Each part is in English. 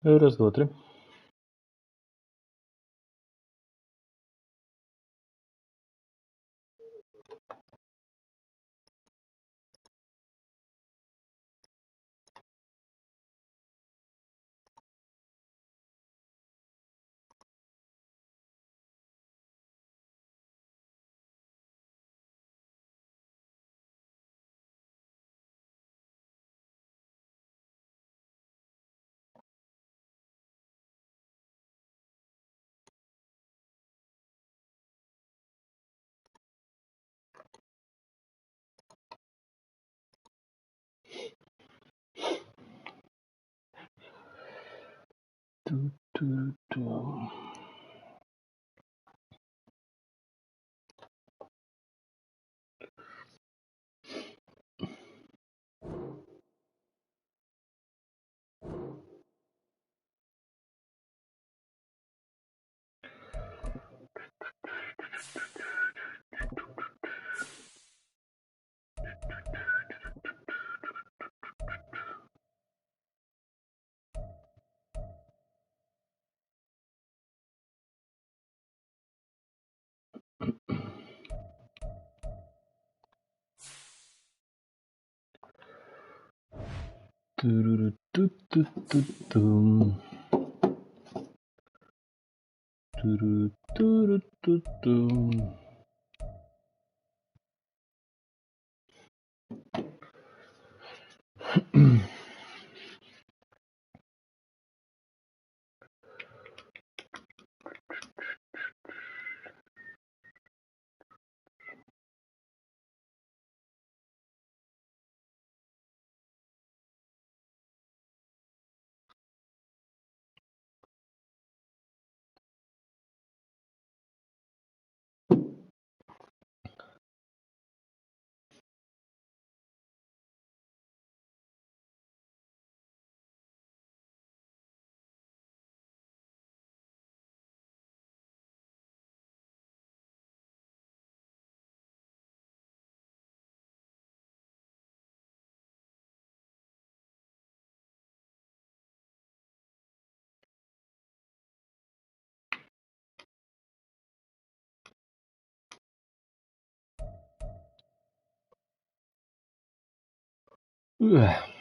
Раз, два, три. Ту-ту-ту. Туру-ту-ту-ту-тум. Туру-туру-ту-тум. Ugh.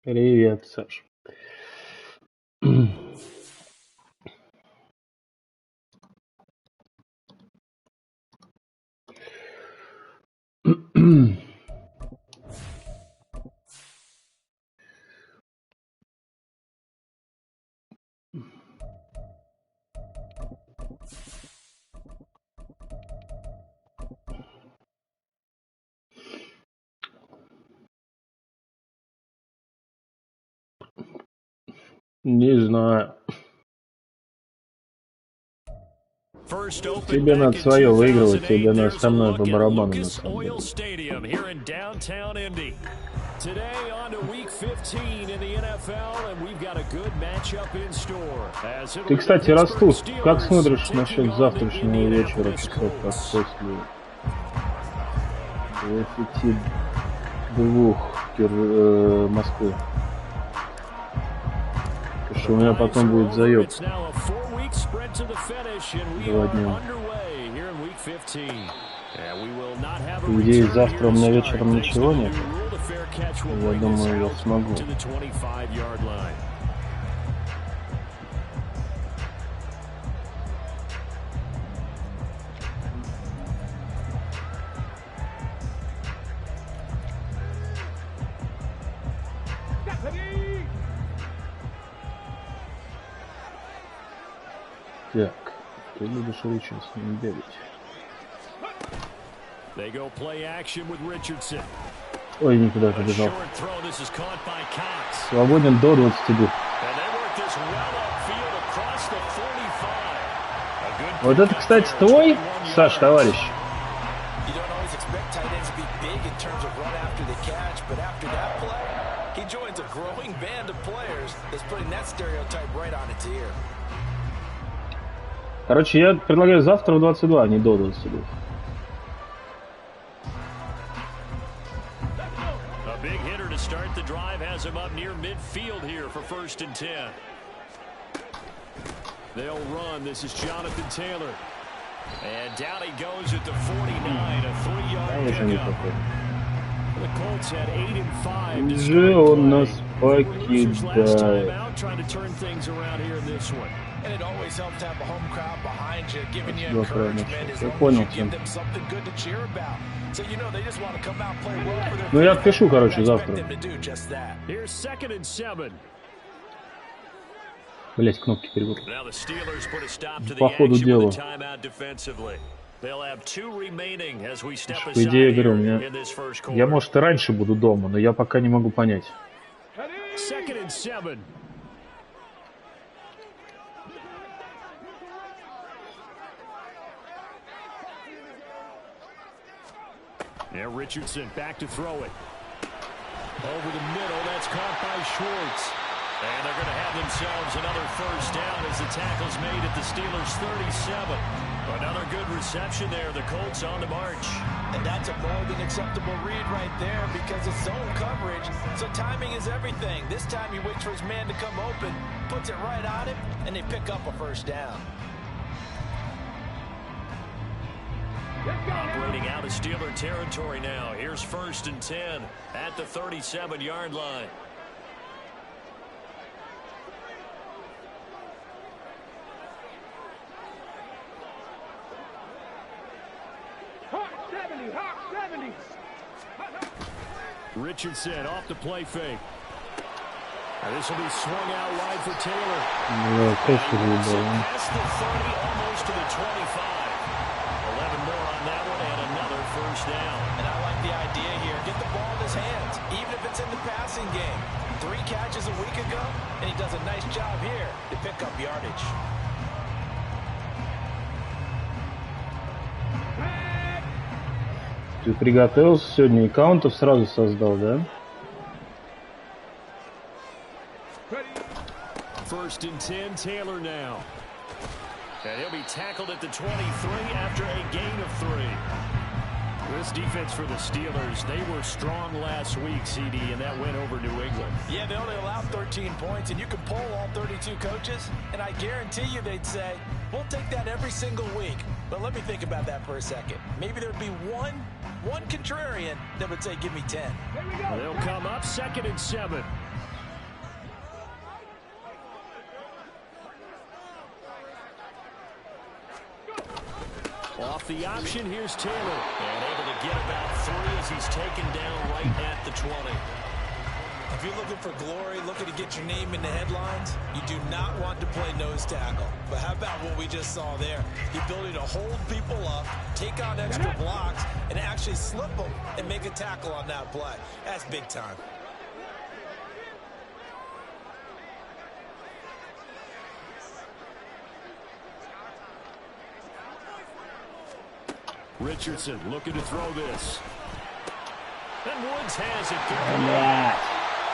Привет, Саш. Не знаю. Тебе надо свое выигрывать, тебе надо со мной по барабану на самом деле. Today on to week 15 in the NFL, and we've got a good matchup in store. Ты, кстати, растут. Как смотришь насчет завтрашнего вечера, после Москвы? Потому что у меня потом будет заеб. 2 дня. По идее, завтра у меня вечером ничего нет. Я думаю, я смогу. Так, ты любишь Ричардсона бегать. Ой, никуда побежал. Свободен до 22. Вот это, кстати, твой, Саш, товарищ? Короче, я предлагаю завтра в 22, а не до 22. Him up near midfield here for 1st and 10. They'll run. This is Jonathan Taylor. And down he goes at the 49, a 3-yard pickup. The Colts had 8 and 5. Уже он нас покидает. Trying to turn things around here in this one. And it always helps to have a home crowd behind you, giving you encouragement as long as you give them something good to cheer about. So you know they just want to come out and play well for their. Ну я отпишу, короче, завтра. Here's 2nd and 7. Блять, кнопки перебор. По ходу дела. По идее, я говорю, я, может, и раньше буду дома, но я пока не могу понять. 2nd and 7. Yeah, Richardson back to throw it. Over the middle, that's caught by Schwartz. And they're going to have themselves another 1st down as the tackle's made at the Steelers' 37. Another good reception there. The Colts on the march. And that's a more than acceptable read right there because it's zone coverage. So timing is everything. This time he waits for his man to come open, puts it right on him, and they pick up a 1st down. Operating out of Steeler territory now. Here's 1st and 10 at the 37-yard line. Richardson off the play fake. This will be swung out wide for Taylor. Past the 30, almost to the 25. 11 more on that one and another 1st down. And I like the idea here. Get the ball in his hands, even if it's in the passing game. 3 catches a week ago, and he does a nice job here to pick up yardage. Ты приготовился сегодня и каунтов сразу создал, да? 1st and 10, Taylor now. And he'll be tackled at the 23 after a gain of 3. This defense for the Steelers, they were strong last week, CD, and that went over New England. Yeah, they only allowed 13 points, and you can poll all 32 coaches, and I guarantee you they'd say, we'll take that every single week. But let me think about that for a second. Maybe there'd be one contrarian that would say, give me 10. They'll come up 2nd and 7. Off the option, here's Taylor. And able to get about 3 as he's taken down right at the 20. If you're looking for glory, looking to get your name in the headlines, you do not want to play nose tackle. But how about what we just saw there? The ability to hold people up, take on extra blocks, and actually slip them and make a tackle on that play. That's big time. Richardson looking to throw this. And Woods has it.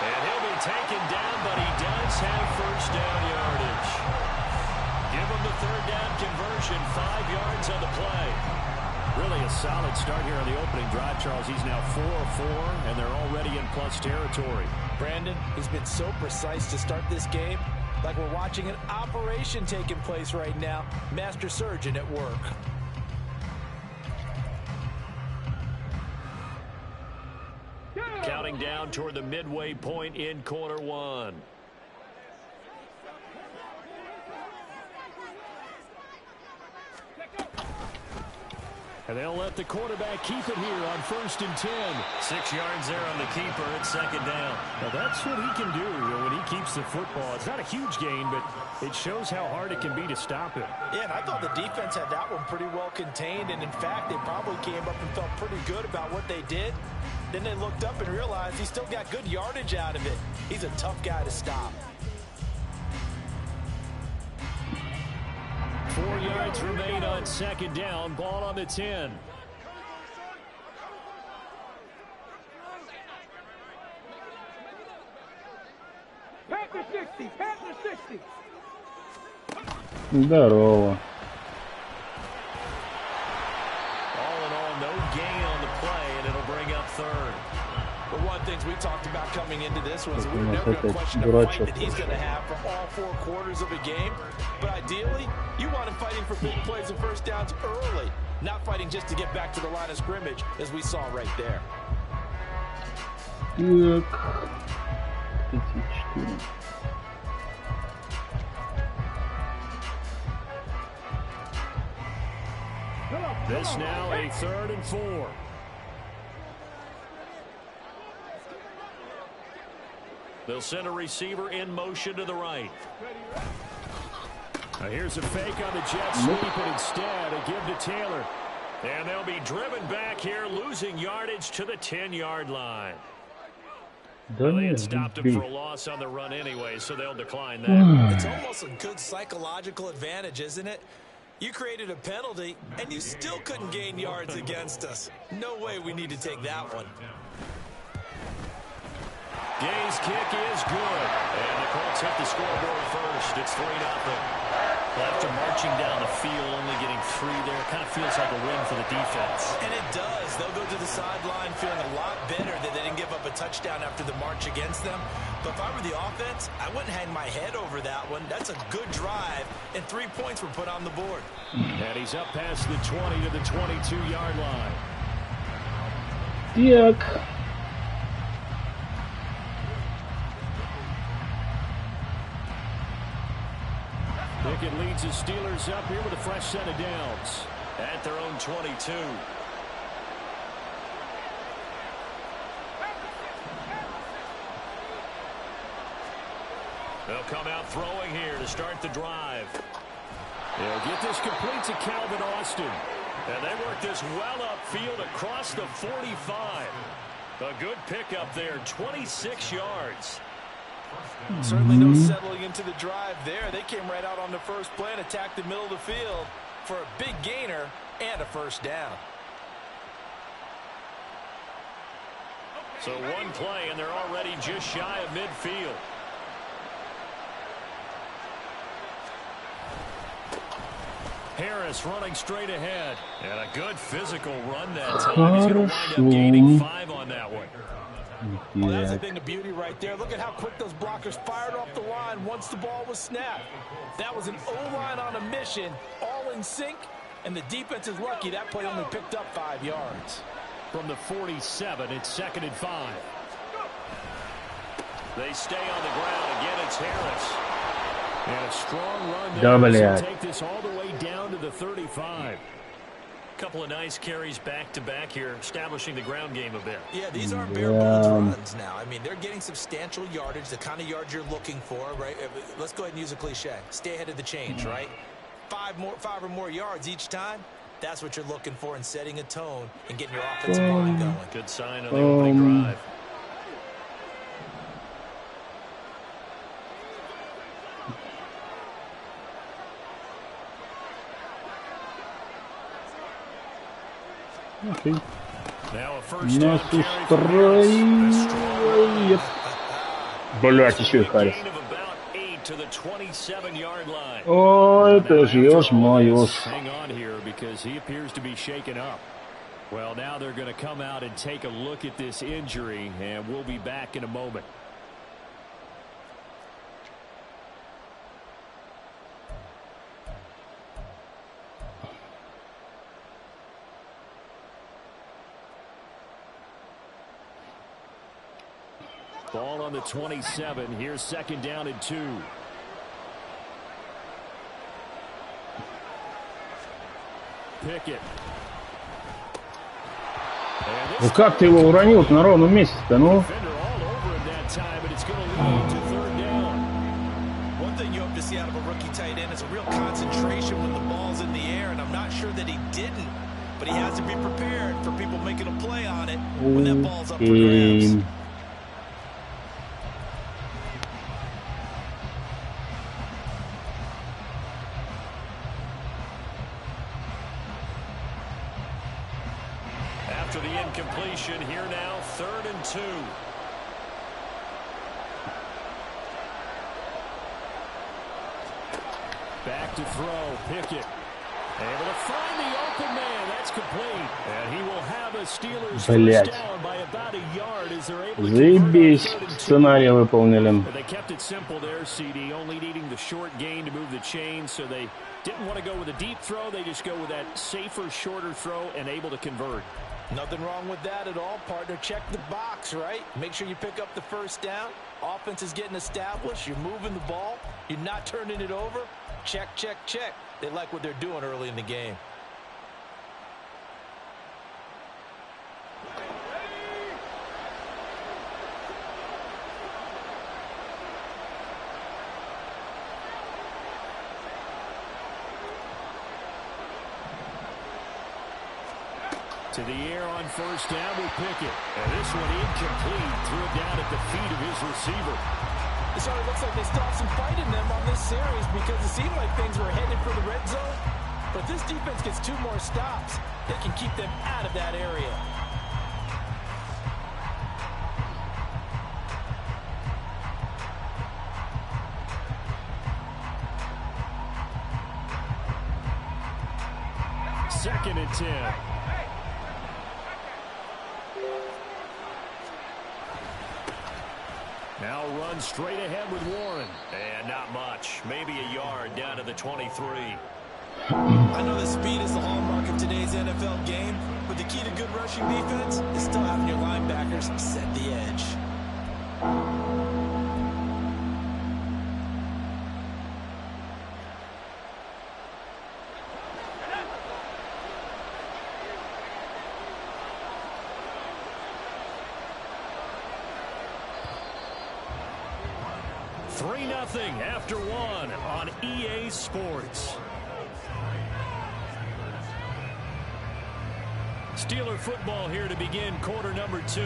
And he'll be taken down, but he does have first down yardage. Give him the third down conversion, 5 yards on the play. Really a solid start here on the opening drive, Charles. He's now 4 of 4, and they're already in plus territory. Brandon, he's been so precise to start this game, like we're watching an operation taking place right now. Master surgeon at work. Counting down toward the midway point in quarter one. And they'll let the quarterback keep it here on 1st and 10. 6 yards there on the keeper. It's 2nd down. Now that's what he can do when he keeps the football. It's not a huge gain, but it shows how hard it can be to stop him. Yeah, and I thought the defense had that one pretty well contained. And in fact, they probably came up and felt pretty good about what they did. Then they looked up and realized he still got good yardage out of it. He's a tough guy to stop. 4 yards remain on 2nd down. Ball on the 10. Panther 60, Panther 60. Здорово. All in all, no gain on the play, and it'll bring up 3rd. But one of the things we talked about coming into this was we were never going to question the fight that he's going to have for all 4 quarters of a game. But ideally, you want him fighting for big plays and first downs early, not fighting just to get back to the line of scrimmage, as we saw right there. This now a 3rd and 4. They'll send a receiver in motion to the right. Now here's a fake on the jet sweep, and instead a give to Taylor. And they'll be driven back here, losing yardage to the 10-yard line. Well, they had stopped him for a loss on the run anyway, so they'll decline that. It's almost a good psychological advantage, isn't it? You created a penalty, and you still couldn't gain yards against us. No way we need to take that one. Gay's kick is good. And the Colts hit the scoreboard first. It's 3-0. Well, after marching down the field, only getting 3 there, it kind of feels like a win for the defense. And it does. They'll go to the sideline feeling a lot better that they didn't give up a touchdown after the march against them. But if I were the offense, I wouldn't hang my head over that one. That's a good drive, and 3 points were put on the board. And he's up past the 20 to the 22-yard line. Yuck. Pickett leads the Steelers up here with a fresh set of downs at their own 22. They'll come out throwing here to start the drive. They'll get this complete to Calvin Austin. And they work this well upfield across the 45. A good pickup there, 26 yards. Certainly no settling into the drive there. They came right out on the first play and attacked the middle of the field for a big gainer and a first down. So one play, and they're already just shy of midfield. Harris running straight ahead. And a good physical run that time. He's going to wind up gaining 5 on that one. Well, that's a thing of beauty right there. Look at how quick those blockers fired off the line once the ball was snapped. That was an O-line on a mission, all in sync, and the defense is lucky that play only picked up 5 yards. From the 47, it's 2nd and 5. They stay on the ground. Again, it's Harris. And a strong run there. So take this all the way down to the 35. Couple of nice carries back-to-back here, establishing the ground game a bit. Yeah, these aren't bare bones runs now. I mean, they're getting substantial yardage, the kind of yards you're looking for, right? Let's go ahead and use a cliche. Stay ahead of the change, right? 5 or more yards each time. That's what you're looking for in setting a tone and getting your offensive line going. Good sign on the opening drive. Слушай. Нас устраивает. Блять, еще и Харрис. О, это ж ешь-моешь. Well, now they're going to come out and take a look at this injury, and we'll be back in a moment. Ball on the 27. Here's second down and 2. Pickett. Ну как ты его уронил на ровном месте-то, ну? One thing you hope to see out of a rookie tight end is a real concentration when the ball's in the air, and I'm not sure that he didn't, but he has to be prepared for people making a play on it when that ball's up for grabs. After the incompletion, here now, 3rd and 2. Back to throw, Pickett. Able to find the open man. That's complete. And he will have a Steelers first down by about a yard as they're able to Заебись, сценарий выполнили. They kept it simple there, CD, only needing the short gain to move the chains, so they didn't want to go with a deep throw. They just go with that safer, shorter throw and able to convert. Nothing wrong with that at all, partner. Check the box, right? Make sure you pick up the first down. Offense is getting established. You're moving the ball. You're not turning it over. Check, check, check. They like what they're doing early in the game. To the air on first down with Pickett. And this one incomplete. Threw it down at the feet of his receiver. It sort of looks like they still have some fight in them on this series because it seemed like things were headed for the red zone. But this defense gets 2 more stops. They can keep them out of that area. Second and 10. Now run straight ahead with Warren. And not much. Maybe a yard down to the 23. I know that speed is the hallmark of today's NFL game, but the key to good rushing defense is still having your linebackers set the edge. After 1 on EA Sports. Steeler football here to begin quarter number 2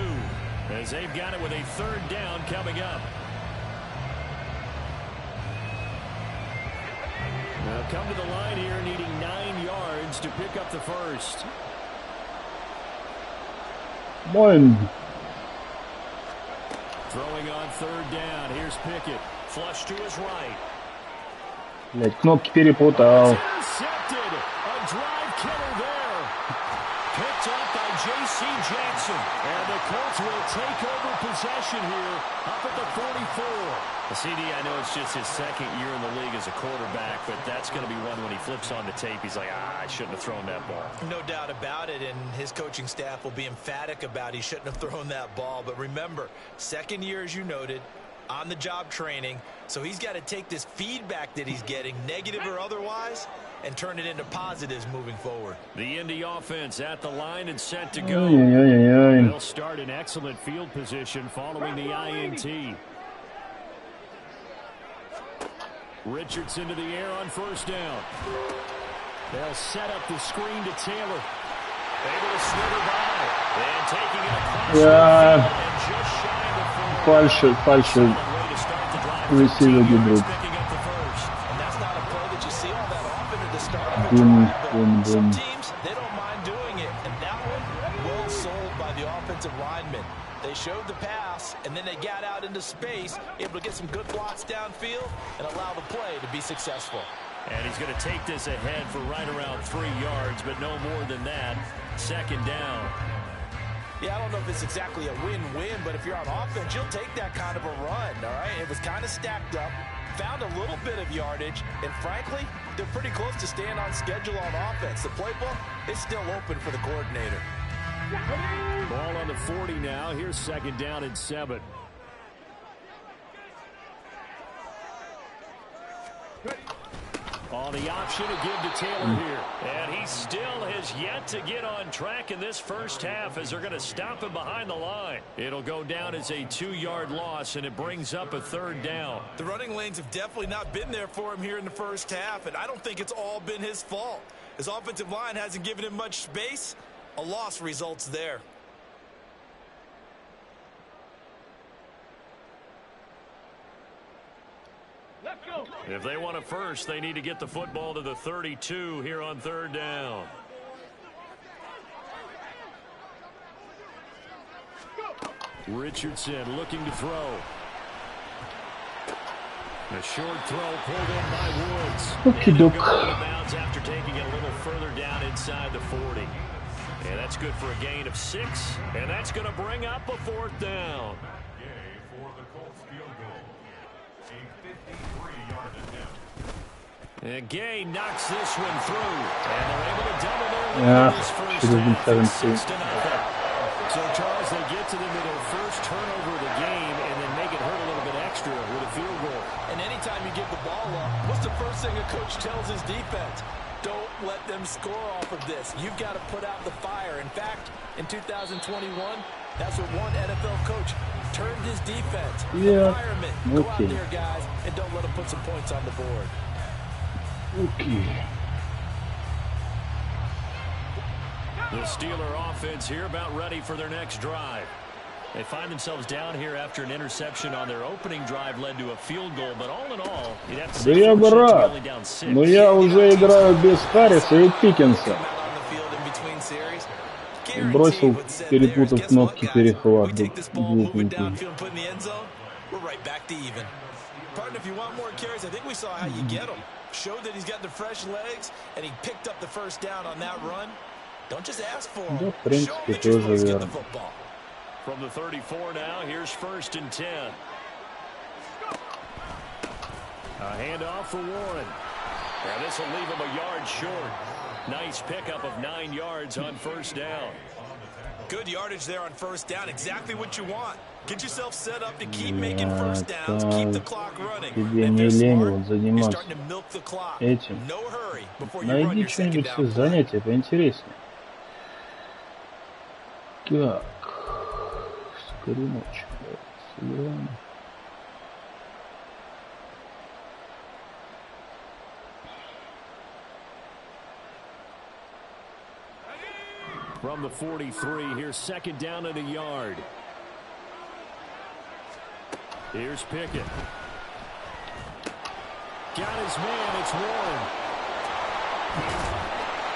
as they've got it with a 3rd down coming up. Now come to the line here needing 9 yards to pick up the first. One. Throwing on 3rd down. Here's Pickett. Flush to his right. Блять, кнопки перепутал. Intercepted. A drive killer there. Picked up by J.C. Jackson. And the Colts will take over possession here up at the 44. The CD, I know it's just his 2nd year in the league as a quarterback, but that's going to be one when he flips on the tape. He's like, I shouldn't have thrown that ball. No doubt about it, and his coaching staff will be emphatic about he shouldn't have thrown that ball. But remember, 2nd year, as you noted, on-the-job training, so he's got to take this feedback that he's getting, negative or otherwise, and turn it into positives moving forward. The Indy offense at the line and set to go. They'll start in excellent field position following the INT. Richardson to the air on first down. They'll set up the screen to Taylor. Able to slither by. And taking it across and just shy of the 4. Фальши. Ресивер гибрид. And that's not a play that you see all that often at the start of a drive, but some teams, they don't mind doing it. And that one, blocks, and then they got out into space, able to get some good blocks downfield and allow the play to be successful. And he's going to take this ahead for right around 3 yards, but no more than that. Second down. Yeah, I don't know if it's exactly a win-win, but if you're on offense, you'll take that kind of a run, all right? It was kind of stacked up, found a little bit of yardage, and frankly, they're pretty close to staying on schedule on offense. The playbook is still open for the coordinator. Ball on the 40 now. Here's second down and 7. On the option to give to Taylor here. And he still has yet to get on track in this first half as they're going to stop him behind the line. It'll go down as a 2-yard loss, and it brings up a third down. The running lanes have definitely not been there for him here in the first half, and I don't think it's all been his fault. His offensive line hasn't given him much space. A loss results there. If they want a first, they need to get the football to the 32 here on third down. Richardson looking to throw. A short throw pulled in by Woods. Okie doke. Bounds after taking it a little further down inside the 40. And that's good for a gain of 6. And that's going to bring up a fourth down. For the Colts field goal. A 53-yard attempt. And Gay knocks this one through. And they're able to double their lead Yeah, in this first should have been half. 17. 6-0. So, Charles, they get to them with their first turnover of the game and then make it hurt a little bit extra with a field goal. And anytime you give the ball up, what's the first thing a coach tells his defense? Don't let them score off of this. You've got to put out the fire. In fact, in 2021, that's what one NFL coach turned his defense. Yeah. Environment. Go out there, guys, and don't let them put some points on the board. Okay. The Steeler offense here about ready for their next drive. They find themselves down here after an interception on their opening drive led to a field goal, but all in all, you'd have to say я бы рад, но я уже играю без Харриса и Пикенса. Бросил, перепутав кнопки перехвата. Partner, if you want more carries, I think we saw how you get him. Showed that he's got the fresh legs, and he picked up the first down on that run. Don't just ask for him. Да, в принципе, тоже верно. From the 34 now, here's first and 10. A handoff for Warren. And this will leave him a yard short. Nice pickup of 9 yards on first down. Good yardage there on first down. Exactly what you want. Get yourself set up to keep making first downs, keep the clock running. Тебе не лень вот заниматься clock. этим. No hurry before you Найди что-нибудь себе занятие поинтереснее. Так. Скориночек. Сыграем. From the 43, here's second down and a yard. Here's Pickett. Got his man, it's Warren.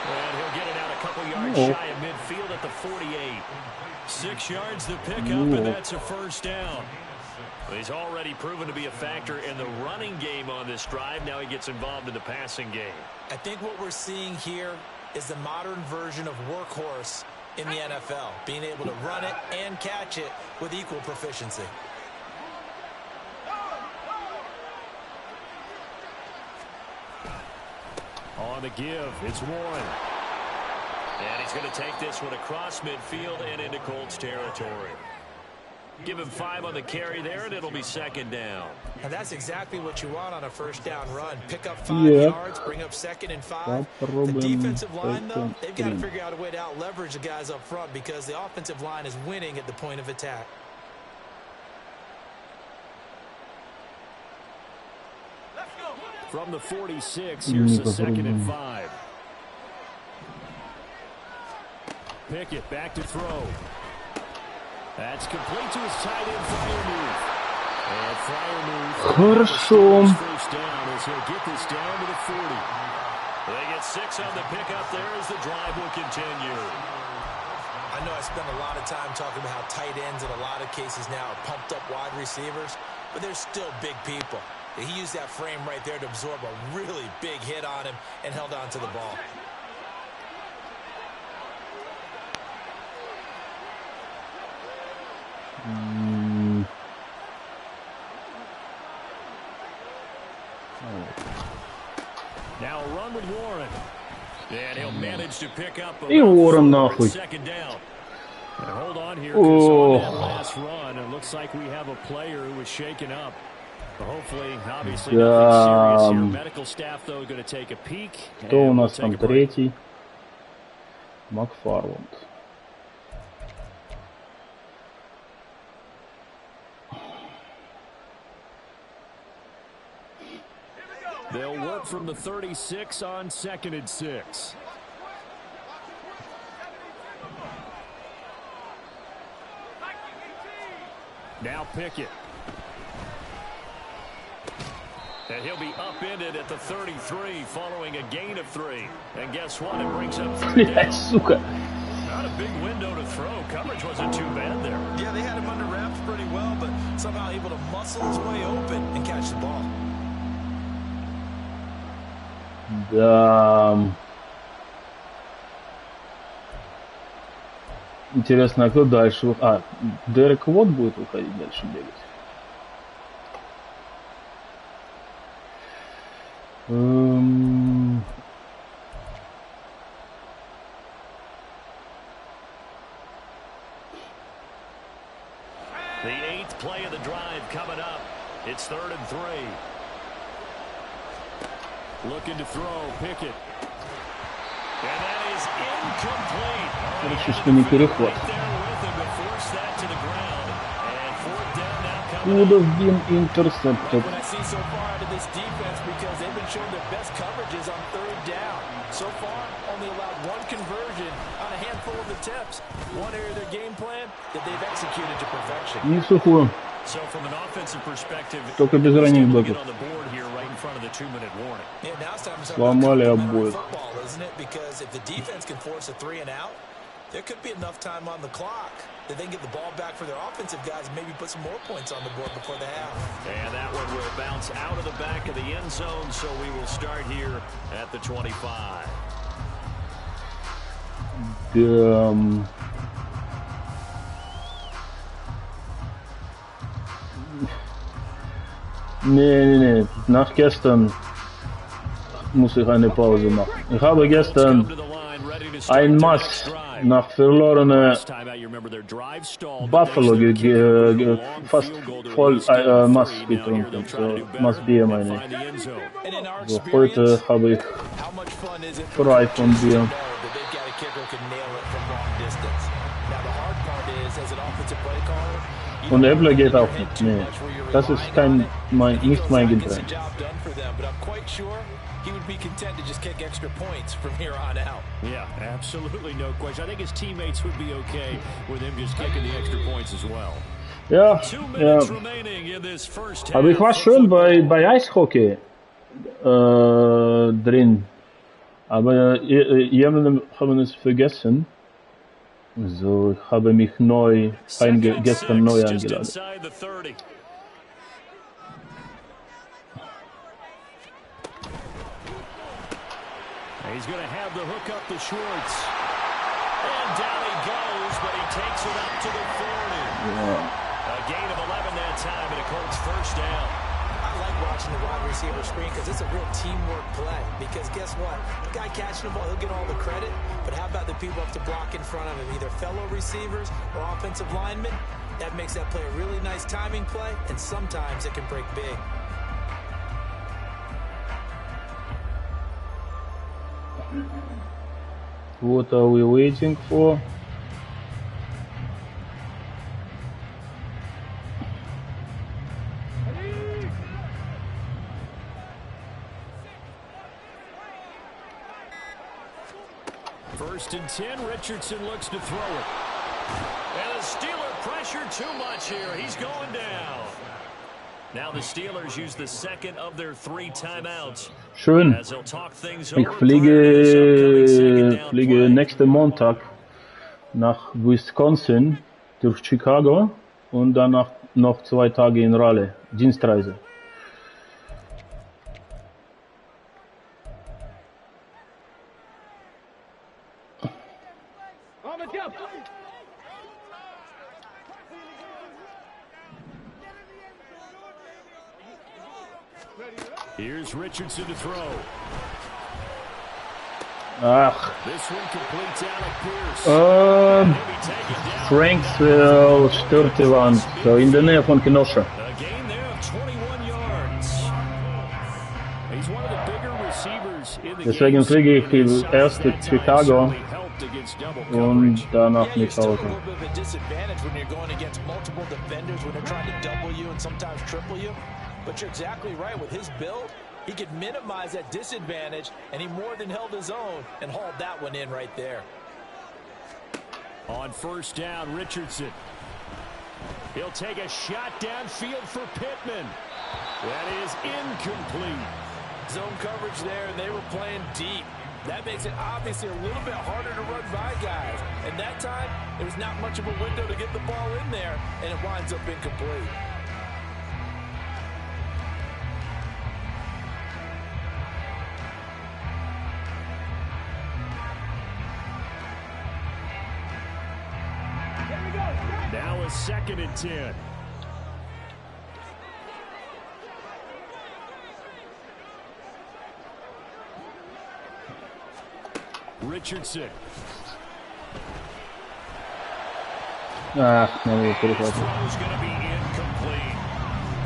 And he'll get it out a couple yards shy of midfield at the 48. 6 yards to pick up, and that's a first down. He's already proven to be a factor in the running game on this drive. Now he gets involved in the passing game. I think what we're seeing here is the modern version of workhorse in the NFL, being able to run it and catch it with equal proficiency. On the give, it's Warren. And he's going to take this one across midfield and into Colts territory. Give him 5 on the carry there, and it'll be second down. And that's exactly what you want on a first down run. Pick up 5 yards, bring up second and 5. The defensive line, though, they've got to figure out a way to out-leverage the guys up front because the offensive line is winning at the point of attack. From the 46, here's the second and 5. Pickett back to throw. That's complete to his tight end, Freiermuth. And Freiermuth. Хорошо. First down as he'll get this down to the 40. They get 6 on the pickup there as the drive will continue. I I know I spend a lot of time talking about how tight ends in a lot of cases now are pumped up wide receivers, but they're still big people. He used that frame right there to absorb a really big hit on him and held on to the ball. Now a run with Warren. And he'll manage to pick up И Уоррен нахуй. second down. And hold on here, 'cause on that last run, it looks like we have a player who was shaken up. Hopefully, obviously, nothing serious here. Medical staff, though, going to take a peek. Кто у нас там третий? Макфарланд. They'll work from the 36 on 2nd and 6. Now Pickett. And he'll be upended at the 33 following a gain of 3. And guess what? It brings up 3rd down. Сука. Not a big window to throw. Coverage wasn't too bad there. Yeah, they had him under wraps pretty well, but somehow able to muscle his way open and catch the ball. Да. Интересно, а кто дальше? А, Дерек Вот будет выходить дальше бегать. The 8th play of the drive coming up. It's 3rd and 3. Looking to throw, Pickett. And that is incomplete. Хорошо, что не перехват. Would have been intercepted. What I see so far out of this defense, because they've been showing their best coverages on 3rd down. So far, only allowed 1 conversion on a handful of attempts. One area of their game plan that they've executed to perfection. Не сухую. So from an offensive perspective, Только без ранних блоков. Сломали обоих. Isn't it? Because if the defense can force a 3 and out, there could be enough time on the clock that they can get the ball back for their offensive guys and maybe put some more points on the board before the half. And that one will bounce out of the back of the end zone, so we will start here at the 25. Nee. Nach gestern muss ich eine Pause machen. Ich habe gestern ein Mass nach verlorener Buffalo fast voll Mass getrunken. So, Mass Bier meine ich. So, heute habe ich 3 von Bier. Und Äppler geht auch nicht. Nee. Das ist nicht mein Getränk. He would be content to just kick extra points from here on out. Yeah, absolutely no question. I think his teammates would be okay with him just kicking the extra points as well. Ja, ja. Aber ich war schon bei Eishockey drin. Aber jemanden haben es vergessen. So, ich habe mich gestern neu eingeladen. He's going to have the hook up to Schwartz. And down he goes, but he takes it up to the 40. Yeah. A gain of 11 that time, and a Colts first down. I like watching the wide receiver screen because it's a real teamwork play. Because guess what? The guy catching the ball, he'll get all the credit. But how about the people up to block in front of him, either fellow receivers or offensive linemen? That makes that play a really nice timing play, and sometimes it can break big. What are we waiting for? First and 10, Richardson looks to throw it. And the Steeler pressure too much here. He's going down. Now the Steelers use the second of their 3 timeouts. Schön. Ich fliege nächsten Montag nach Wisconsin durch Chicago und danach noch 2 Tage in Raleigh, Dienstreise. Here's Richardson to throw. Ach, This one completes Alec Pierce. Franksville stört die Wand, so in der Nähe von Kenosha. A gain there of 21 yards. He's one of the bigger receivers in the Deswegen fliege ich erst in Chicago und danach You're nach still a Hause. little bit of a disadvantage when you're going against multiple defenders when they're trying to double you and sometimes triple you. But you're exactly right. With his build, he could minimize that disadvantage, and he more than held his own and hauled that one in right there. On first down, Richardson. He'll take a shot downfield for Pittman. That is incomplete. Zone coverage there, and they were playing deep. That makes it obviously a little bit harder to run by guys. And that time, there was not much of a window to get the ball in there, and it winds up incomplete. Now a 2nd and 10. Richardson. Ach, no, Throw's going to be incomplete.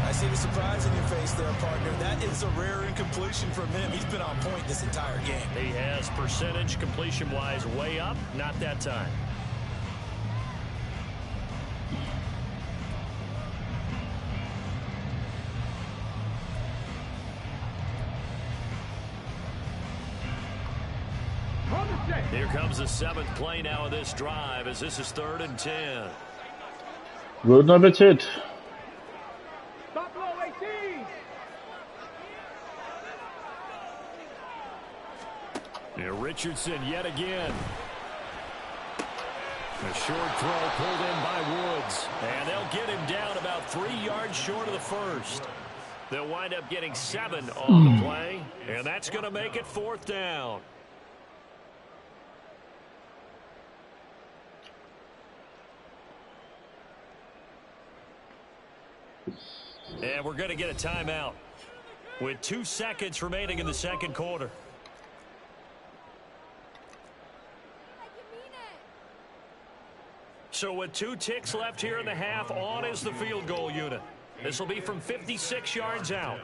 I see the surprise in your face there, partner. That is a rare incompletion from him. He's been on point this entire game. He has percentage completion-wise way up. Not that time. Here comes the 7th play now of this drive as this is 3rd and 10. Good appetit. Stop low, 18. Here Richardson yet again. A short throw pulled in by Woods. And they'll get him down about 3 yards short of the first. They'll wind up getting 7 on the play. And that's going to make it 4th down. And we're going to get a timeout with 2 seconds remaining in the 2nd quarter. So with 2 ticks left here in the half, on is the field goal unit. This will be from 56 yards out.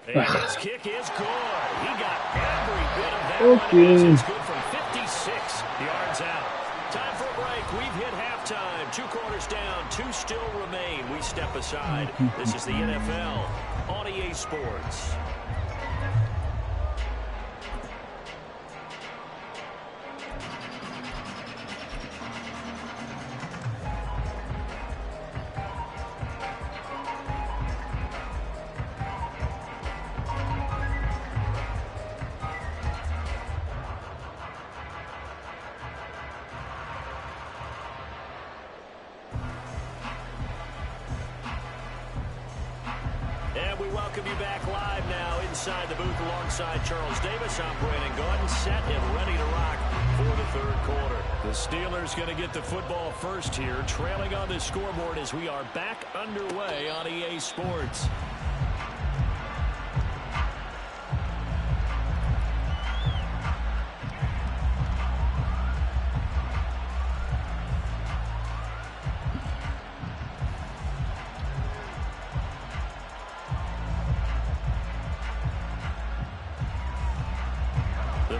And his kick is good. He got every bit of that. Okay. It's good from 56 yards out. Time for a break. We've hit halftime. 2 quarters down. 2 still remain. We step aside. This is the NFL on EA Sports. We welcome you back live now inside the booth alongside Charles Davis. I'm Brandon Gordon, set and ready to rock for the 3rd quarter. The Steelers going to get the football first here, trailing on the scoreboard as we are back underway on EA Sports.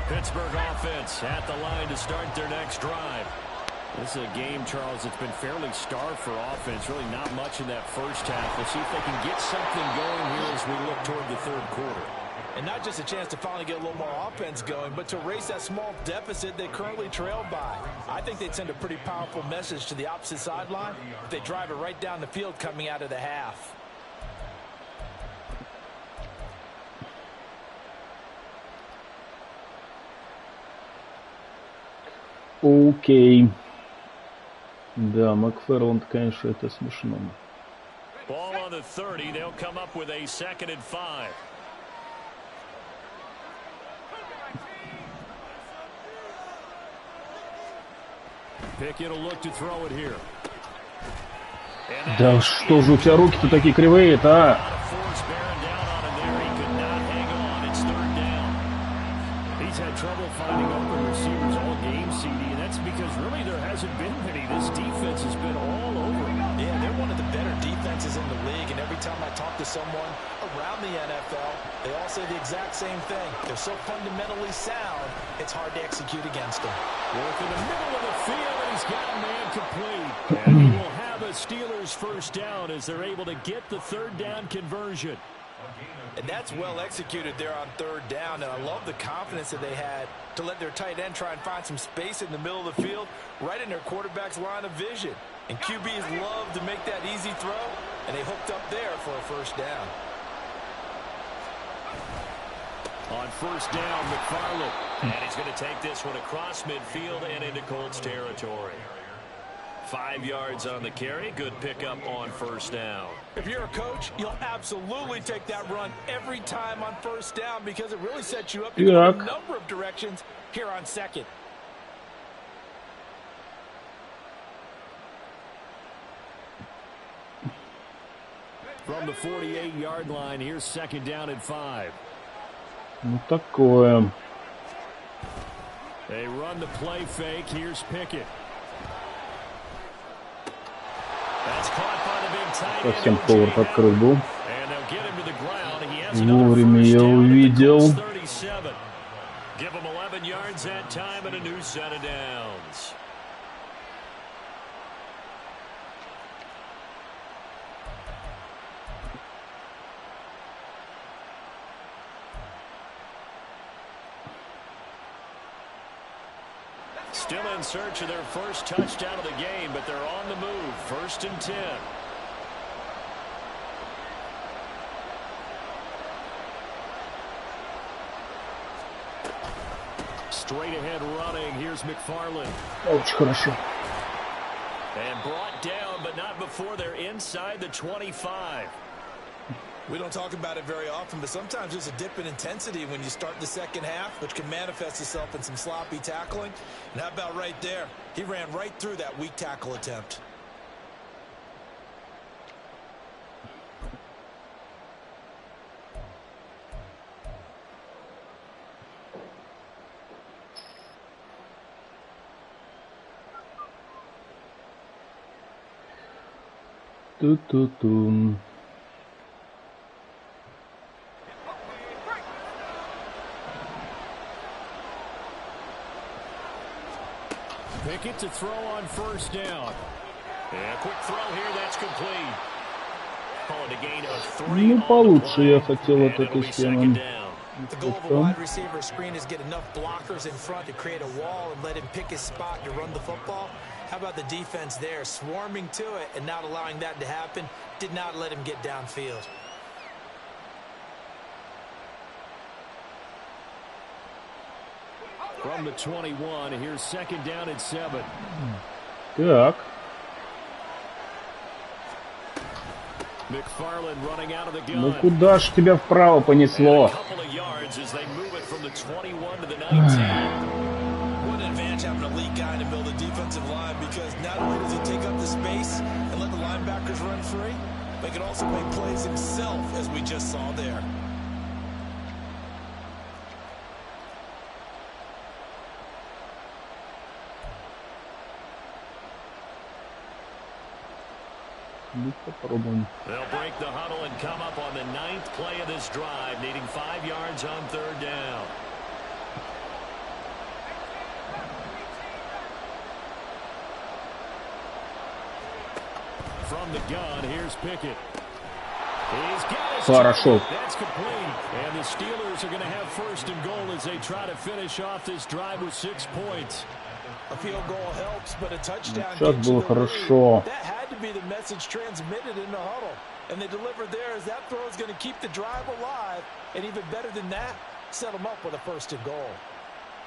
Pittsburgh offense at the line to start their next drive. This is a game, Charles, that's been fairly starved for offense. Really not much in that first half. We'll see if they can get something going here as we look toward the 3rd quarter. And not just a chance to finally get a little more offense going, but to erase that small deficit they currently trailed by. I think they'd send a pretty powerful message to the opposite sideline if they drive it right down the field coming out of the half. Окей. Да, Макферланд, конечно, это смешно. Ball on the 30. They'll come up with a 2nd and 5. Pickett will look to throw it here. Да что же у тебя руки-то такие кривые-то, а? He's had trouble finding open receivers all game, CD, and that's because really there hasn't been many. This defense has been all over. Yeah, they're one of the better defenses in the league, and every time I talk to someone around the NFL, they all say the exact same thing. They're so fundamentally sound, it's hard to execute against them. Work in the middle of the field, and he's got a man complete. And he will have a Steelers first down as they're able to get the 3rd down conversion. And that's well executed there on 3rd down, and I love the confidence that they had to let their tight end try and find some space in the middle of the field, right in their quarterback's line of vision. And QBs love to make that easy throw, and they hooked up there for a first down. On 1st down, McFarland. And he's going to take this one across midfield and into Colts territory. 5 yards on the carry. Good pickup on 1st down. If you're a coach, you'll absolutely take that run every time on 1st down because it really sets you up to go in a number of directions here on 2nd. From the 48-yard line, here's 2nd down and 5. Ну такое. They run the play fake. Here's Pickett. Совсем повод открыт был. Вовремя я увидел. Give him 11 yards that time and a new set of downs. Still in search of their first touchdown of the game, but they're on the move. 1st and 10. Straight ahead running. Here's McFarland. Очень хорошо. And brought down, but not before they're inside the 25. We don't talk about it very often, but sometimes there's a dip in intensity when you start the 2nd half, which can manifest itself in some sloppy tackling. And how about right there? He ran right through that weak tackle attempt. Ту-ту-тум. Pickett to throw on 1st down. And a quick throw here, that's complete. Call it a gain of 3. Ну, получше я хотел от этой схемы. The goal of a wide receiver screen is get enough blockers in front to create a wall and let him pick his spot to run the football. How about the defense there, swarming to it and not allowing that to happen? Did not let him get downfield. From the 21, here's 2nd down and 7. Так. McFarland running out of the gun. Ну куда ж тебя вправо понесло? What an advantage having an elite guy to build a defensive line, because not only does he take up the space and let the linebackers run free, but he can also make plays himself, as we just saw there. Ну, попробуем. They'll break the huddle and come up on the 9th play of this drive, needing 5 yards on 3rd down. From the gun, here's Pickett. He's got his Хорошо. That's complete. And the Steelers are going to have 1st and goal as they try to finish off this drive with 6 points. A field goal helps, but a touchdown Сейчас gets you было the хорошо. lead. That had to be the message transmitted in the huddle. And they delivered there, as that throw is going to keep the drive alive. And even better than that, set them up with a 1st and goal.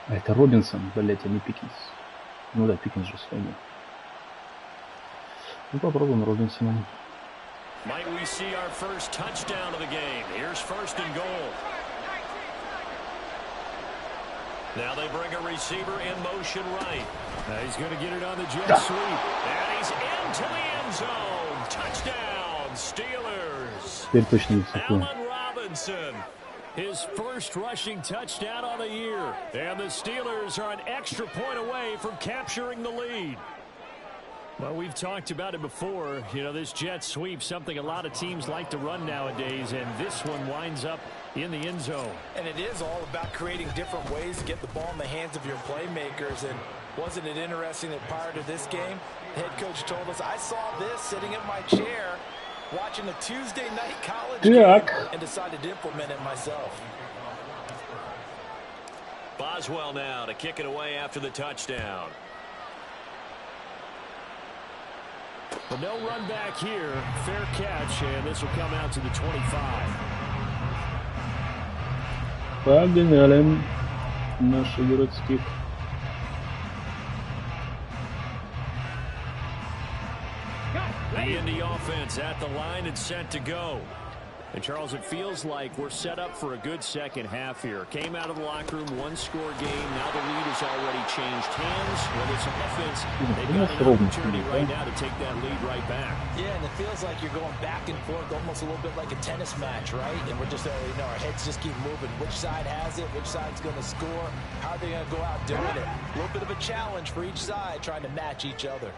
А это Робинсон, блять, а не Пикинс. Ну да, Пикинс же сходил. Ну попробуем Робинсоном. Might we see our first touchdown of the game? Here's first and goal. Now they bring a receiver in motion right. He's going to get it on the jet sweep. And he's into the end zone. Touchdown, Steelers. Теперь точно не цикл. Allen Robinson. His first rushing touchdown of the year. And the Steelers are an extra point away from capturing the lead. Well, we've talked about it before. You know, this jet sweep, something a lot of teams like to run nowadays, and this one winds up in the end zone. And it is all about creating different ways to get the ball in the hands of your playmakers. And wasn't it interesting that prior to this game, the head coach told us, I saw this sitting in my chair, watching a Tuesday night college game, and decided to implement it myself. Boswell now to kick it away after the touchdown. But no run back here. Fair catch, and this will come out to the 25. Погнали наших городских. The Indy offense at the line and set to go. And, Charles, it feels like we're set up for a good second half here. Came out of the locker room, one-score game. Now the lead has already changed hands. Well, this offense, they've got an opportunity right now to take that lead right back. Yeah, and it feels like you're going back and forth, almost a little bit like a tennis match, right? And we're just, you know, our heads just keep moving. Which side has it? Which side's going to score? How are they going to go out doing it? A little bit of a challenge for each side, trying to match each other.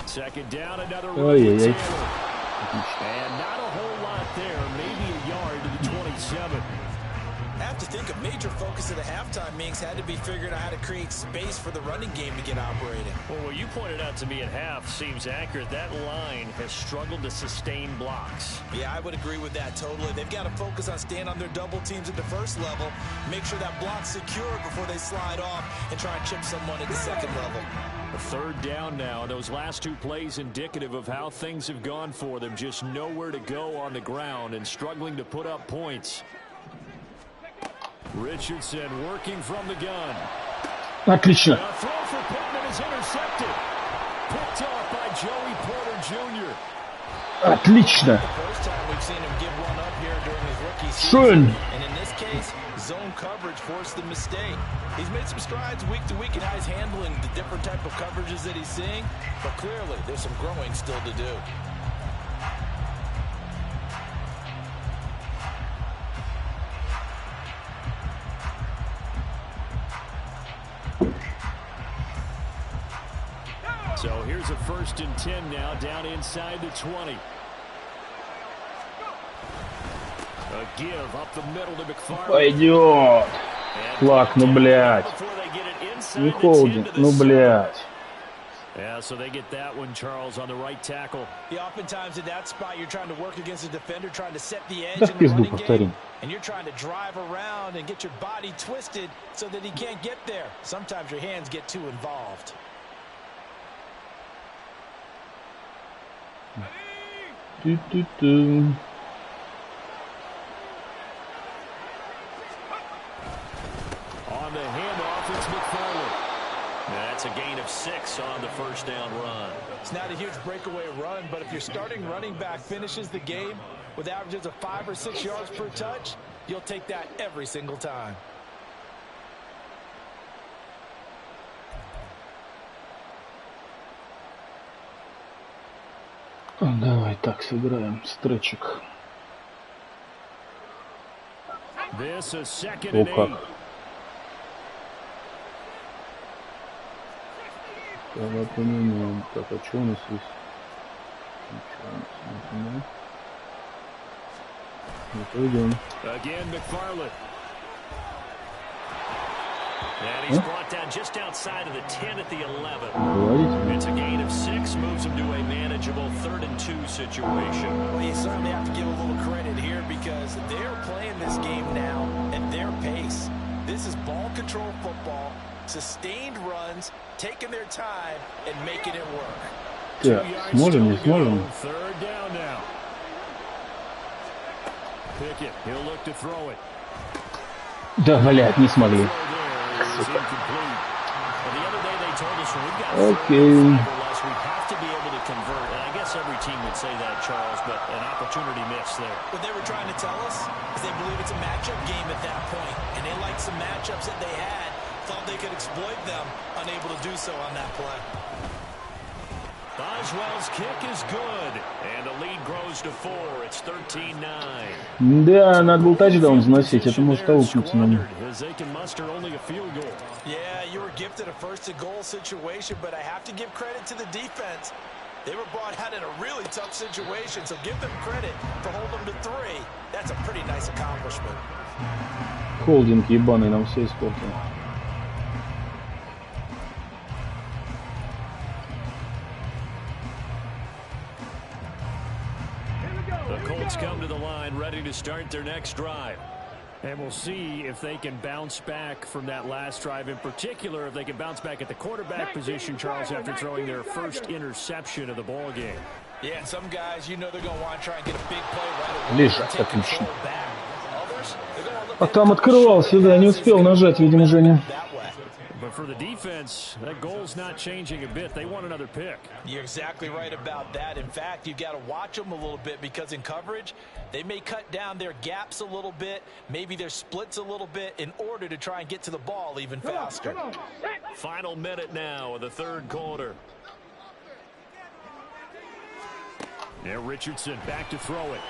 Second down, another rookie Taylor. And not a whole lot there, maybe a yard to the 27. I have to think a major focus of the halftime meetings had to be figuring out how to create space for the running game to get operating. Well, what you pointed out to me at half seems accurate. That line has struggled to sustain blocks. Yeah, I would agree with that totally. They've got to focus on staying on their double teams at the first level, make sure that block's secure before they slide off and try and chip someone at the second level. A third down now. Those last two plays indicative of how things have gone for them. Just nowhere to go on the ground and struggling to put up points. Richardson working from the gun. Отлично. The throw for Pittman is intercepted. Picked off by Joey Porter Jr. Отлично. Schön. And in this case, zone coverage forced the mistake. He's made some strides week to week in how he's handling the different type of coverages that he's seeing, but clearly there's some growing still to do. So here's a 1st and 10 now, down inside the 20. A give up the middle to McFarland. Пойдет. Флаг, ну блядь. Не холдинг, ну блядь. Yeah, so they get that one, Charles, on the right tackle. Yeah, oftentimes in that spot, you're trying to work against a defender, trying to set the edge Да in the в пизду running game, повторим. and you're trying to drive around and get your body twisted so that he can't get there. Sometimes your hands get too involved. Ту-ту-ту. On the handoff, it's McFarland. That's a gain of 6 on the first down run. It's not a huge breakaway run, but if your starting running back finishes the game with averages of 5 or 6 yards per touch, you'll take that every single time. Давай так сыграем. Стретчик. This is 2nd О and 8. как. Давай поменяем. Так, а что у нас есть? Ничего у нас нет. Ну, пойдем. Again, McFarland. And he's brought down just outside of the 10 at the 11. Говорите. It's a gain of 6, moves him to a manageable 3rd and 2 situation. Well, you certainly have to give a little credit here because they're playing this game now at their pace. This is ball control football, sustained runs, taking their time, and making it work. Так, сможем, не сможем? 3rd down now. Да, блядь, не смогли. Окей. Every team would say that, Charles, but an opportunity missed there. What they were trying to tell us is they believe it's a matchup game at that point, and they liked some matchups that they had, thought they could exploit them, unable to do so on that play. Boswell's kick is good, and the lead grows to 4. It's 13-9. Да, надо был тачдаун заносить, это может аукнуться нам. Yeah, you were gifted a first-and-goal situation, but I have to give credit to the defense. They were brought out in a really tough situation, so give them credit for holding them to 3. That's a pretty nice accomplishment. Холдинг ебаный нам все испортил. The Colts come to the line, ready to start their next drive. And we'll see if they can bounce back from that last drive, in particular, if they can bounce back at the quarterback position, Charles, after throwing their first interception of the ball game. Yeah, and some guys, you know they're going to want to try and get a big play right away. Лежат, отлично. А там открывался, да, не успел нажать, видимо, Женя. But for the defense, that goal's not changing a bit. They want another pick. You're exactly right about that. In fact, you've got to watch them a little bit because in coverage, they may cut down their gaps a little bit, maybe their splits a little bit in order to try and get to the ball even faster. Final minute now of the third quarter. Yeah, Richardson back to throw it.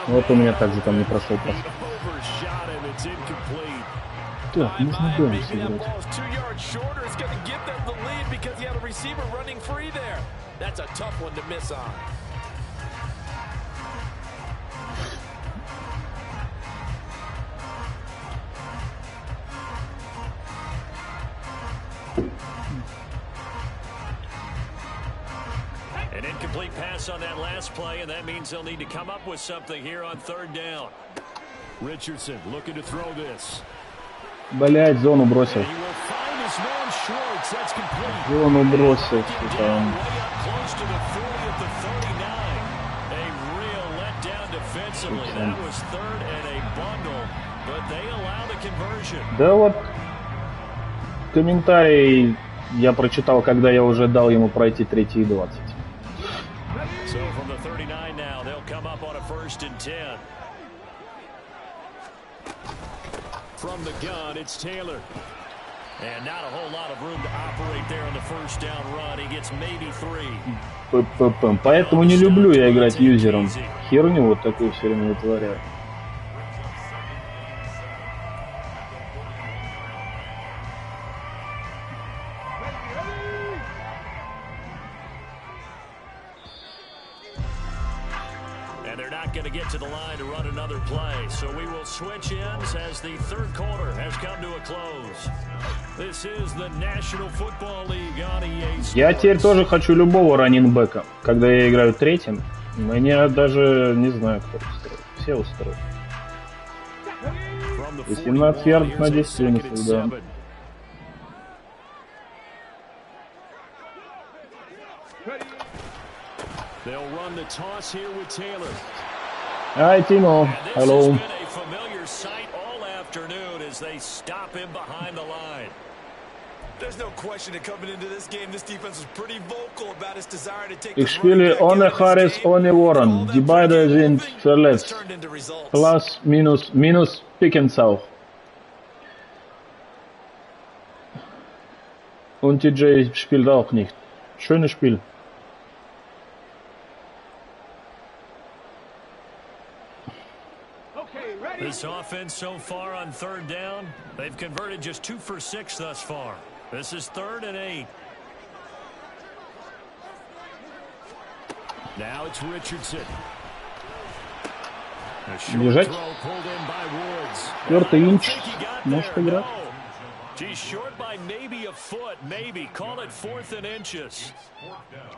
Вот у меня также там не прошел пас. Так, нужно дальше сыграть. An incomplete pass on that last play, and that means they'll need to come up with something here on third down. Richardson looking to throw this. Блять, зону бросил. Зону бросил. Там. Да вот комментарий я прочитал, когда я уже дал ему пройти 3 и 20. From the gun, it's Taylor. And not a whole lot of room to operate there on the first down run. He gets maybe 3. Поэтому не люблю я играть юзером. Херню вот такую все время вытворяю. Going to get to the line to run another play, so we will switch ends as the third quarter has come to a close. This is the National Football League on EA Sports. Я теперь тоже хочу любого раннинбека. Когда я играю третьим, меня даже не знаю, кто устроит. Все устроят. 18 ярдов на 10 вынесу, да. They'll run the toss here with Taylor. Hi, Timo. Hello. This has been a familiar sight all afternoon as they stop him behind the line. There's no question that coming into this game, this defense was pretty vocal about its desire to take. Ich spiele ohne Harris, ohne Warren. Die beiden sind verletzt. Plus, minus Pickens auch. Und TJ spielt auch nicht. Schönes Spiel. This offense so far on third down, they've converted just 2 for 6 thus far. This is 3rd and 8. Now it's Richardson. Бежать. 4-й инч. Может играть. He's short by maybe a foot, maybe. Call it 4th and inches.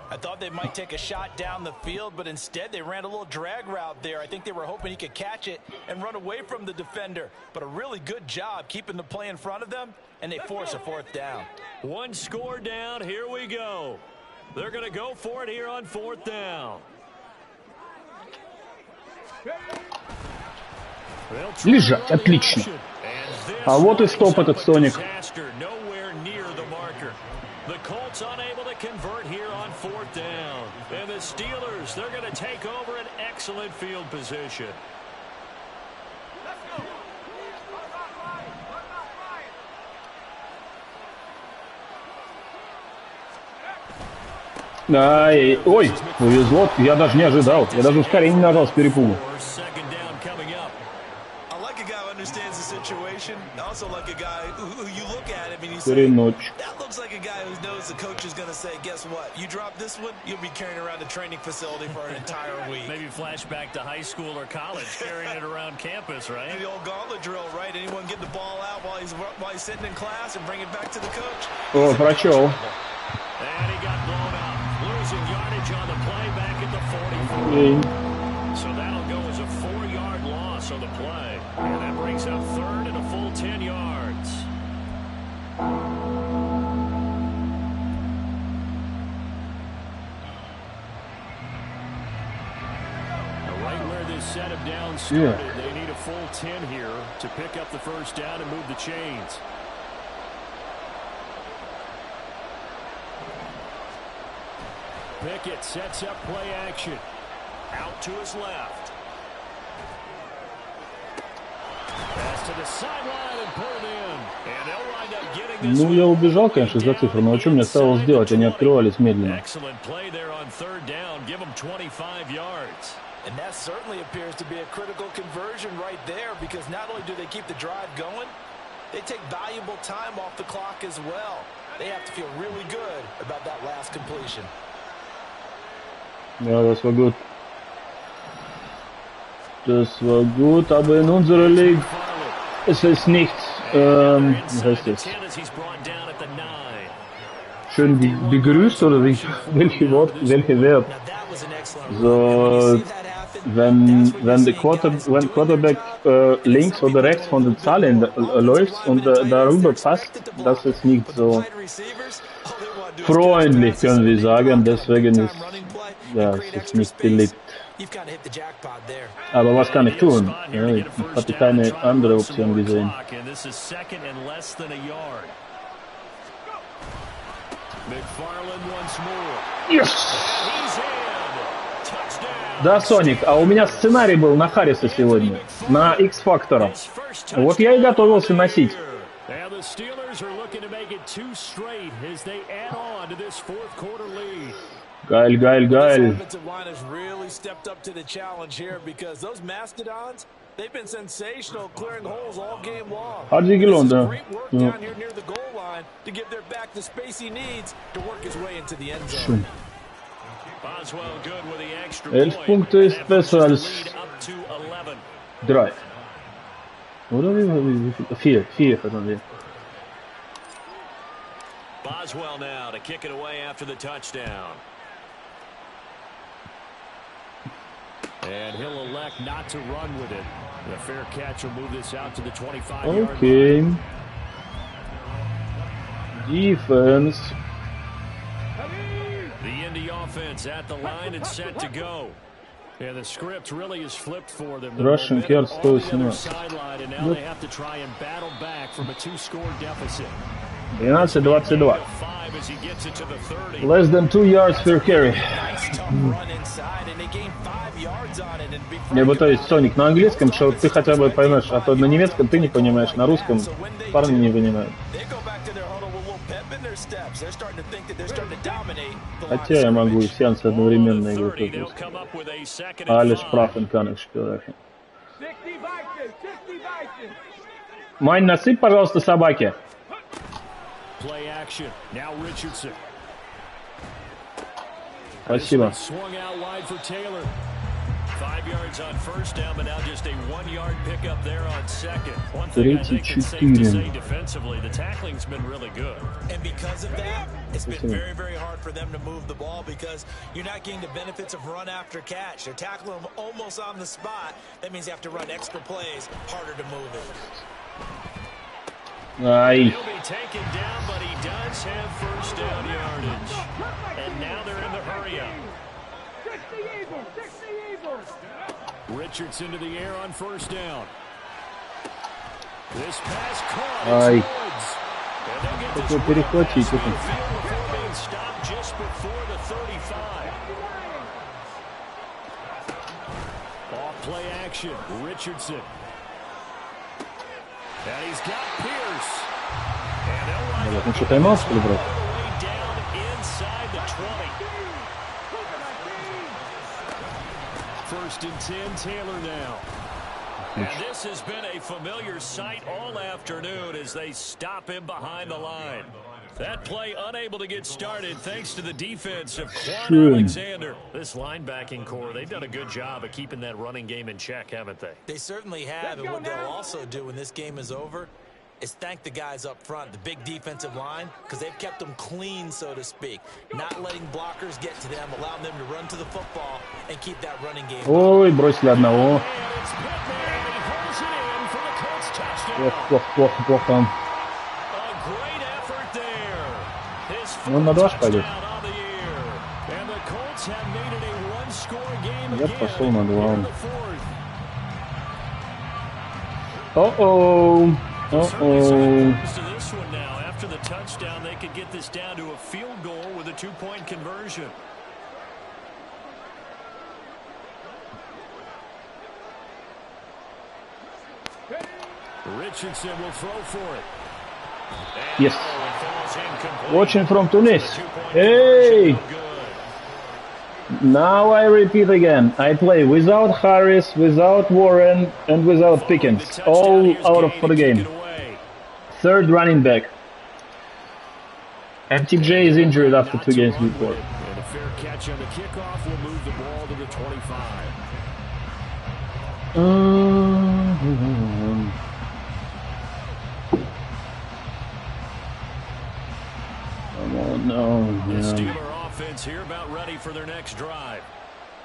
I thought they might take a shot down the field, but instead they ran a little drag route there. I think they were hoping he could catch it and run away from the defender. But a really good job keeping the play in front of them, and they force a 4th down. 1 score down. Here we go. They're going to go for it here on 4th down. Лежать, отлично. А вот и стоп этот Соник. The Colts unable to convert here on 4th down. And the Steelers, they're going to take over an excellent field position. Ай, ой, повезло, я даже не ожидал. Я даже ускорение не нажал с перепугу. Also like a guy who you look at him and you say, that looks like a guy who knows the coach is going to say, guess what? You drop this one, you'll be carrying around the training facility for an entire week. Maybe flashback to high school or college, carrying it around campus, right? The old gauntlet drill, right? Anyone get the ball out while he's sitting in class and bring it back to the coach? О, прочел. And he got blown up. Losing yardage on the play back at the 44. So that'll go as a 4-yard loss on the play. And that brings up 3rd and a full 10 yards. Right where this set of downs started, they need a full 10 here to pick up the 1st down and move the chains. Pickett sets up play action. Out to his left. Pass to the sideline and pulled in. And they'll wind up getting this. Ну, я убежал, конечно, из-за цифр, но что мне оставалось сделать? Они открывались медленно. Excellent play there on 3rd down. Give them 25 yards. And that certainly appears to be a critical conversion right there, because not only do they keep the drive going, they take valuable time off the clock as well. They have to feel really good about that last completion. Ja, das war gut. Das war gut, aber in unserer Liga ist es nicht, wie heißt es? Schön begrüßt oder wie, welche Verb? So, wenn der Quarterback links oder rechts von den Zahlen läuft und darüber passt, das ist nicht so freundlich, können wir sagen, deswegen ist ja, es ist nicht beliebt. Aber was kann ich tun? Ja, ich hatte keine andere Option gesehen. Yes! Да, Соник, а у меня сценарий был на Харриса сегодня, на X-фактора. Вот я и готовился носить. Geil, geil, geil. Hat sich gelohnt, ja. Schön. 11 Punkte ist besser als 3. Oder wie viel? 4 hatten wir. Boswell now to kick it away after the touchdown. And he'll elect not to run with it. The fair catch will move this out to the 25-yard Okay. line. Defense. The Indy offense at the line and set to go. Yeah, the script really is flipped for them. Russian Care 118. Sideline, and now they have to try and battle back from a 2-score deficit. 12-22. Less than 2 yards per carry. Я пытаюсь, Соник, на английском, что ты хотя бы поймешь, а то на немецком ты не понимаешь, на русском парни не понимают. Хотя я могу и сеансы одновременно играть. Alle Sprachen kann ich sprechen. Майн, насыпь, пожалуйста, собаке. Play action. Now Richardson. Спасибо. Swung out wide for Taylor. 5 yards on 1st down, but now just a 1-yard pickup there on 2nd. One thing I think it's safe to say defensively, the tackling's been really good. And because of that, it's been very, very hard for them to move the ball because you're not getting the benefits of run after catch. They're tackling them almost on the spot. That means you have to run extra plays, harder to move it. Ай. He'll be taken down, but he does have 1st down yardage. And now they're in the hurry up. Richardson to the air on first down. This pass caught. Ай. And they'll get this Хотел перехватить это. before being stopped just before the 35. Off play action. Richardson. And he's got Pierce. And they'll line up Ну что, тайм-аут, что ли, брат? all the way down inside the 20. First and 10, Taylor now. And this has been a familiar sight all afternoon as they stop him behind the line. That play unable to get started thanks to the defense of Quan Alexander. This linebacking core, they've done a good job of keeping that running game in check, haven't they? They certainly have, and what they'll also do when this game is over is thank the guys up front, the big defensive line, because they've kept them clean, so to speak. Not letting blockers get to them, allowing them to run to the football and keep that running game. Ой, бросили одного. Плохо. Ну, на 2 пойдет. Я пошел на 2. О-оу. О-оу. After the touchdown, they could get this down to a field goal with a 2-point conversion. Richardson will throw for it. Yes. Watching from Tunis. Hey! Now I repeat again. I play without Harris, without Warren, and without Pickens. All out of for the game. Third running back. MTJ is injured after 2 games before. And a fair catch on the kickoff will move the ball to the 25. The Steeler offense here about ready for their next drive.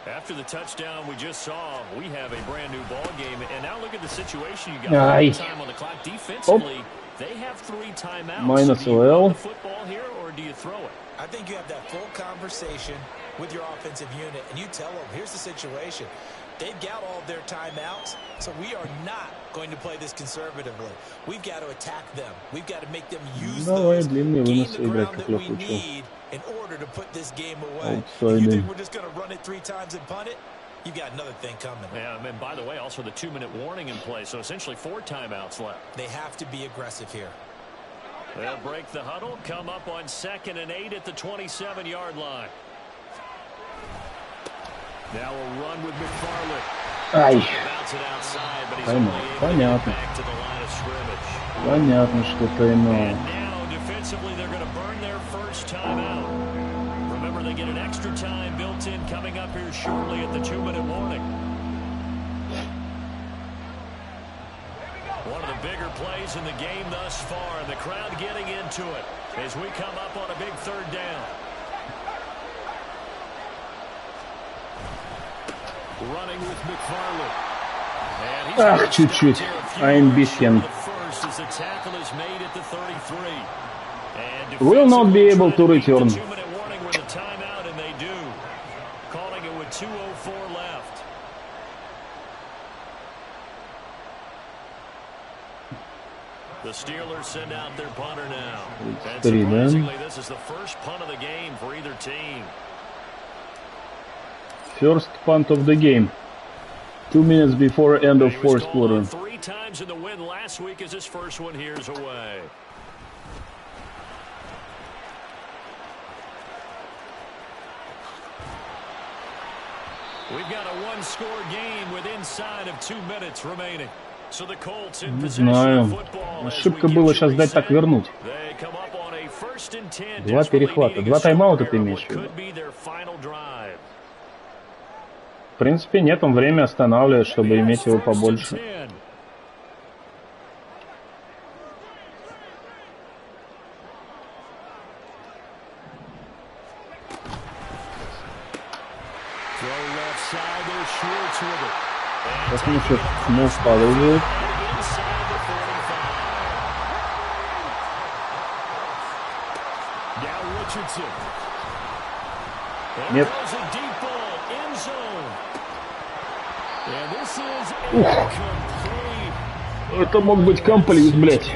After the touchdown we just saw, we have a brand new ball game. And now look at the situation. You got time on the clock defensively. They have 3 timeouts. Minus do you run OL. the football here or do you throw it? I think you have that full conversation with your offensive unit, and you tell them, here's the situation. They've got all of their timeouts, so we are not going to play this conservatively. We've got to attack them. We've got to make them use those, gain the ground that we need in order to put this game away. If you think we're just going to run it 3 times and punt it, you've got another thing coming. Yeah, and by the way, also the 2-minute warning in play, so essentially 4 timeouts left. They have to be aggressive here. They'll break the huddle, come up on 2nd and 8 at the 27-yard line. Now we'll run with McFarland. Bounce it outside, but he's only able to get back to the line of scrimmage. Понятно, что тайм-аут. And now defensively they're going to burn their first timeout. Remember, they get an extra time built in coming up here shortly at the 2-minute warning. One of the bigger plays in the game thus far, and the crowd getting into it as we come up on a big 3rd down. Running with McFarland. Ах, чуть-чуть. Ein bisschen. As the tackle is made at the 33. And Will not be able to return. 2-minute warning with a timeout, and they do. Calling it with 2:04 left. The Steelers send out their punter now. And surprisingly, this is the first punt of the game for either team. First punt of the game. 2 minutes before end of 4th quarter. 3 times in the win last week as his first one here's away. We've got a 1-score game with inside of 2 minutes remaining. So the Colts in possession of football. Ошибка была сейчас дать так вернуть. 2 перехвата, 2 тайм-аута ты имеешь в виду. В принципе, нет, он время останавливает, чтобы иметь его побольше. Сейчас мы мув подойдет. Нет. Ух. Это мог быть комплит, блядь.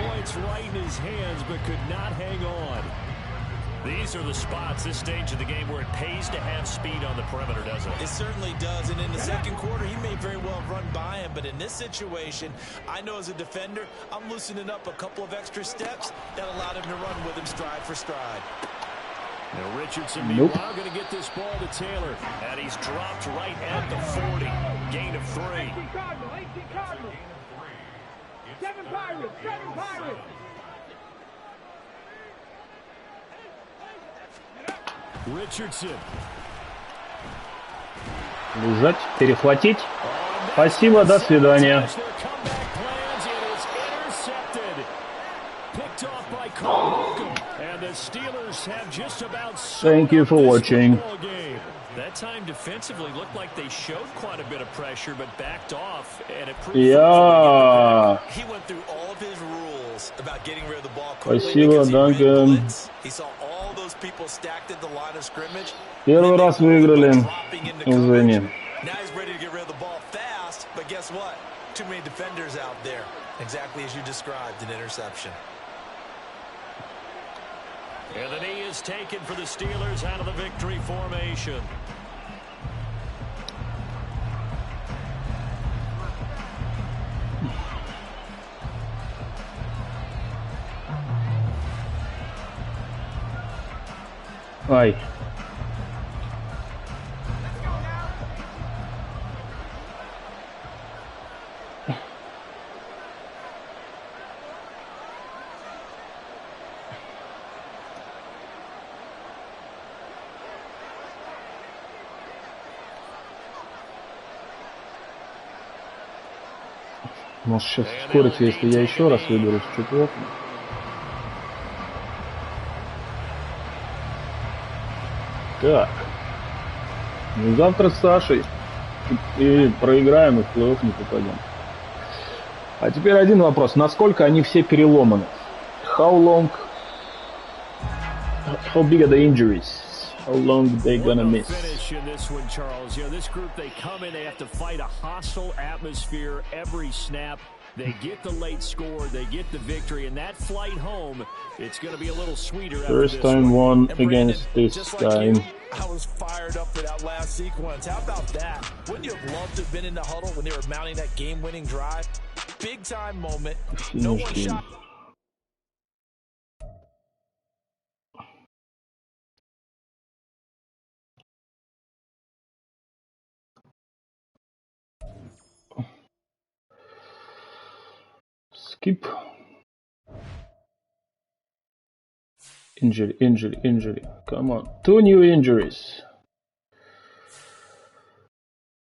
These are the spots, this stage of the game, where it pays to have speed on the perimeter, doesn't it? It certainly does, and in the second quarter, he may very well have run by him, but in this situation, I know as a defender, I'm loosening up a couple of extra steps that allowed him to run with him stride for stride. Now Richardson, meanwhile, going to get this ball to Taylor, and he's dropped right at the 40. Gain of 3. 18 Cardinal. 7 Pirates. Richardson. Лежать, перехватить. Спасибо, до свидания. Thank you for watching. That time defensively looked like they showed quite a bit of pressure, but backed off, and it proved He went through all of his rules about getting rid of the ball quickly. Спасибо, Данкан. He saw all those people stacked at the line of scrimmage. Первый раз выиграли. Извини. Now he's ready to get rid of the ball fast, but guess what? Too many defenders out there. Exactly as you described, an interception. And the knee is taken for the Steelers out of the victory formation. Ай. Может сейчас ускориться, если я еще раз выберусь в четвертом. Так. Ну, завтра с Сашей и проиграем, и в плей-офф не попадем. А теперь один вопрос. Насколько они все переломаны? How big are the injuries? How long they gonna miss? Finish in this one, Charles. You know, this group, they come in, they have to fight a hostile atmosphere every snap. They get the late score, they get the victory, and that flight home, it's going to be a little sweeter. First time won against this guy. I was fired up for that last sequence. How about that? Wouldn't you have loved to have been in the huddle when they were mounting that game-winning drive? Big time moment. No one shot. Skip. Injury. Come on. 2 new injuries.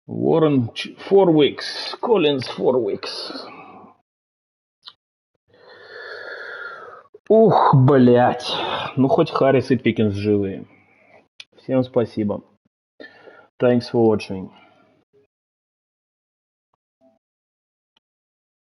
Warren 4 weeks. Collins 4 weeks. Ух, блять. Ну хоть Харрис и Пикинс живые. Всем спасибо. Thanks for watching.